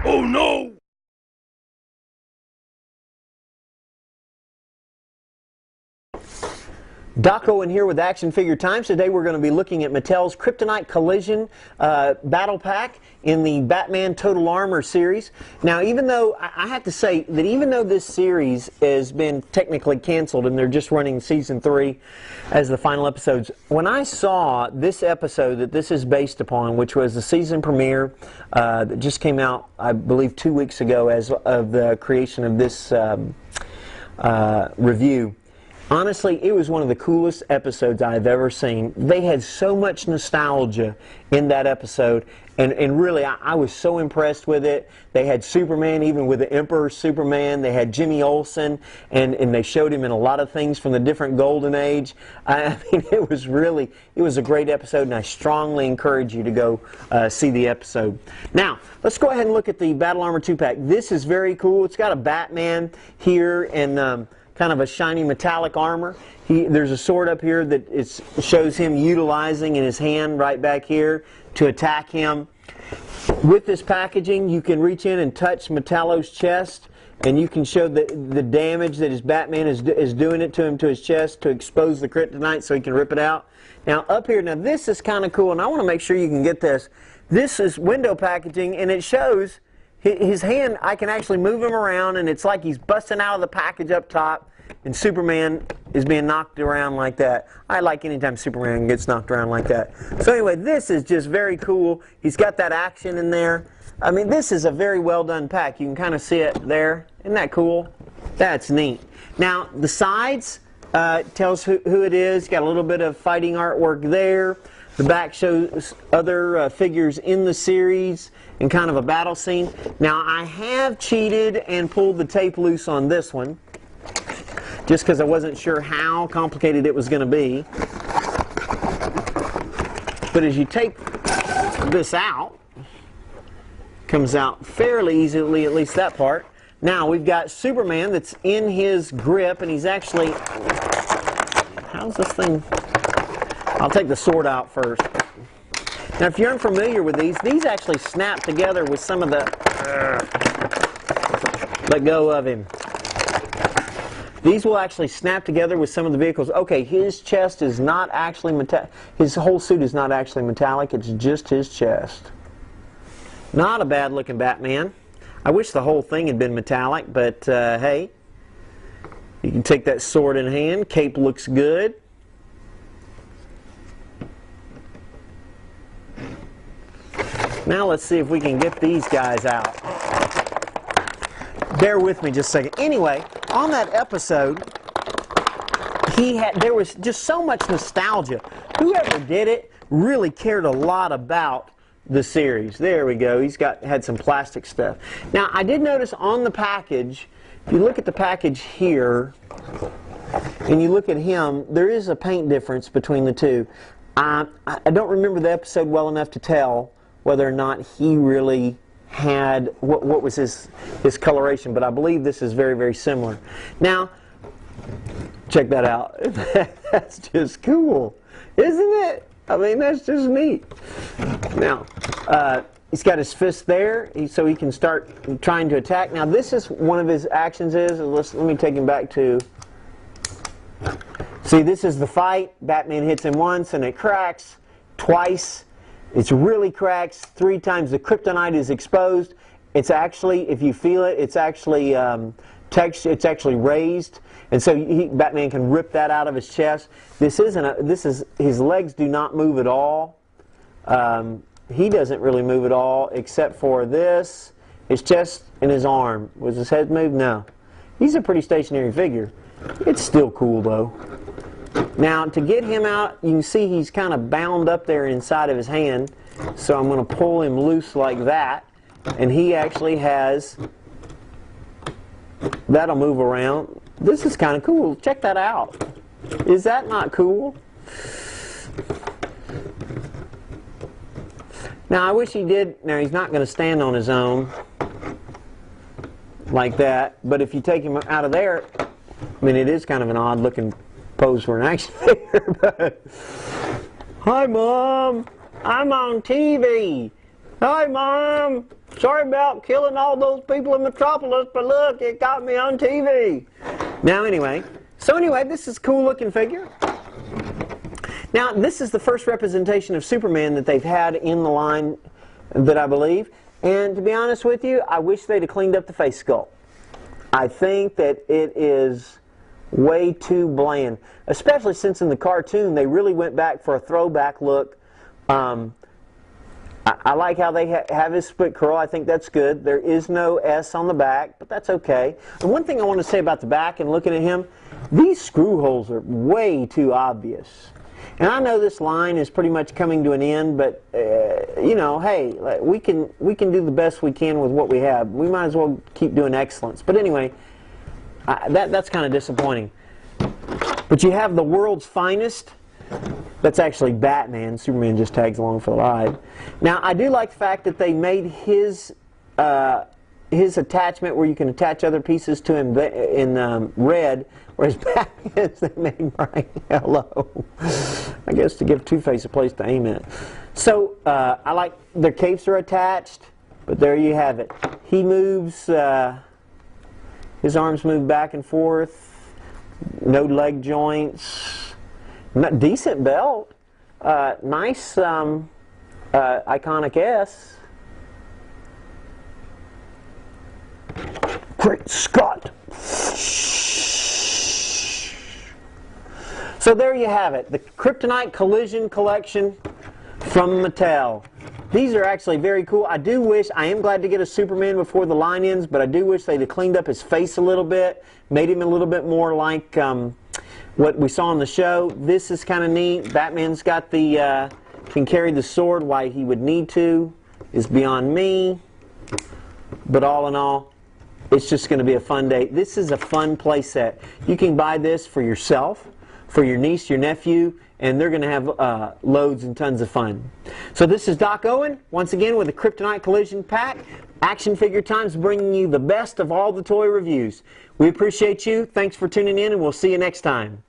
Oh no! Doc Owen here with Action Figure Times. Today we're going to be looking at Mattel's Kryptonite Collision Battle Pack in the Batman Total Armor series. Now, even though, I have to say that even though this series has been technically canceled and they're just running Season 3 as the final episodes, when I saw this episode that this is based upon, which was the season premiere that just came out, I believe, 2 weeks ago as of the creation of this review, honestly, it was one of the coolest episodes I've ever seen. They had so much nostalgia in that episode, and really, I was so impressed with it. They had Superman, even with the Emperor Superman. They had Jimmy Olsen, and they showed him in a lot of things from the different Golden Age. I mean, it was a great episode, and I strongly encourage you to go see the episode. Now, let's go ahead and look at the Battle Armor 2-pack. This is very cool. It's got a Batman here, and kind of a shiny metallic armor. There's a sword up here that shows him utilizing in his hand right back here to attack him. With this packaging, you can reach in and touch Metallo's chest, and you can show the damage that his Batman is doing it to him, to his chest, to expose the kryptonite so he can rip it out. Now up here, now this is kind of cool, and I want to make sure you can get this. This is window packaging, and it shows his hand. I can actually move him around, and it's like he's busting out of the package up top, and Superman is being knocked around like that. I like anytime Superman gets knocked around like that. So anyway, this is just very cool. He's got that action in there. I mean, this is a very well done pack. You can kind of see it there. Isn't that cool? That's neat. Now, the sides tells who it is. Got a little bit of fighting artwork there. The back shows other figures in the series and kind of a battle scene. Now, I have cheated and pulled the tape loose on this one, just because I wasn't sure how complicated it was going to be. But as you take this out, comes out fairly easily, at least that part. Now, we've got Superman that's in his grip, and he's actually... How's this thing... I'll take the sword out first. Now, if you're unfamiliar with these actually snap together with some of the... Let go of him. These will actually snap together with some of the vehicles. Okay, his chest is not actually metallic. His whole suit is not actually metallic. It's just his chest. Not a bad looking Batman. I wish the whole thing had been metallic, but hey. You can take that sword in hand. Cape looks good. Now let's see if we can get these guys out. Bear with me just a second. Anyway, on that episode, there was just so much nostalgia. Whoever did it really cared a lot about the series. There we go. He's had some plastic stuff. Now, I did notice on the package, if you look at the package here, and you look at him, there is a paint difference between the two. I don't remember the episode well enough to tell whether or not he really had, what was his coloration, but I believe this is very, very similar. Now, check that out. That's just cool, isn't it? I mean, that's just neat. Now, he's got his fist there, so he can start trying to attack. Now, this is one of his actions let me take him back to, see, this is the fight. Batman hits him once, and it cracks twice. It's really cracks 3 times. The kryptonite is exposed. It's actually, if you feel it, it's actually it's actually raised, and so Batman can rip that out of his chest. His legs do not move at all. He doesn't really move at all, except for this, his chest and his arm. Was his head moved? No. He's a pretty stationary figure. It's still cool though. Now, to get him out, you can see he's kind of bound up there inside of his hand. So I'm going to pull him loose like that. And he actually has... That'll move around. This is kind of cool. Check that out. Is that not cool? Now, I wish he did... Now, he's not going to stand on his own like that. But if you take him out of there... I mean, it is kind of an odd-looking pose for an action figure, but... Hi, Mom! I'm on TV! Hi, Mom. Sorry about killing all those people in Metropolis, but look, it got me on TV. Now, anyway, this is a cool looking figure. Now, this is the first representation of Superman that they've had in the line, that I believe. And to be honest with you, I wish they'd have cleaned up the face sculpt. I think that it is way too bland, especially since in the cartoon they really went back for a throwback look. I like how they have his split curl. I think that's good. There is no S on the back, but that's okay. And one thing I want to say about the back and looking at him, these screw holes are way too obvious. And I know this line is pretty much coming to an end, but you know, hey, we can do the best we can with what we have. We might as well keep doing excellence. But anyway, that's kind of disappointing. But you have the world's finest. That's actually Batman. Superman just tags along for the ride. Now, I do like the fact that they made his attachment where you can attach other pieces to him in red, whereas Batman's they made bright yellow. I guess to give Two-Face a place to aim at. So, I like their capes are attached, but there you have it. He moves, his arms move back and forth, no leg joints. Decent belt, nice iconic S. Great Scott! So there you have it, the Kryptonite Collision Collection from Mattel. These are actually very cool. I am glad to get a Superman before the line ends, but I do wish they'd have cleaned up his face a little bit, made him a little bit more like what we saw in the show. This is kind of neat. Batman's got the, can carry the sword why he would need to, is beyond me. But all in all, it's just going to be a fun day. This is a fun play set. You can buy this for yourself, for your niece, your nephew, and they're going to have loads and tons of fun. So this is Doc Owen, once again with the Kryptonite Collision Pack. Action Figure Time's bringing you the best of all the toy reviews. We appreciate you. Thanks for tuning in, and we'll see you next time.